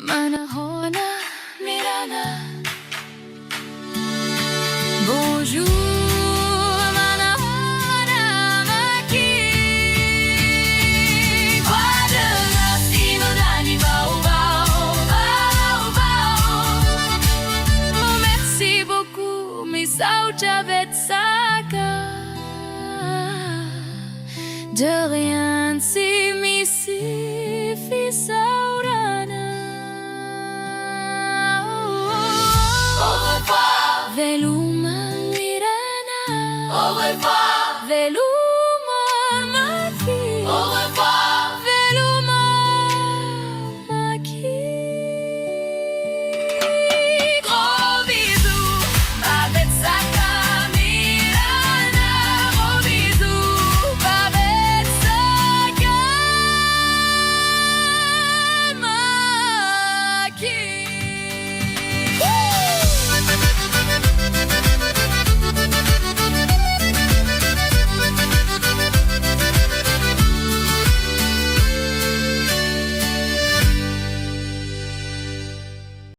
Veloma Mirana. Bonjour, ahoana Maki. Quoi de neuf, Inona, vaovao, vaovao. Merci beaucoup, Misaotra, betsaka. De rien.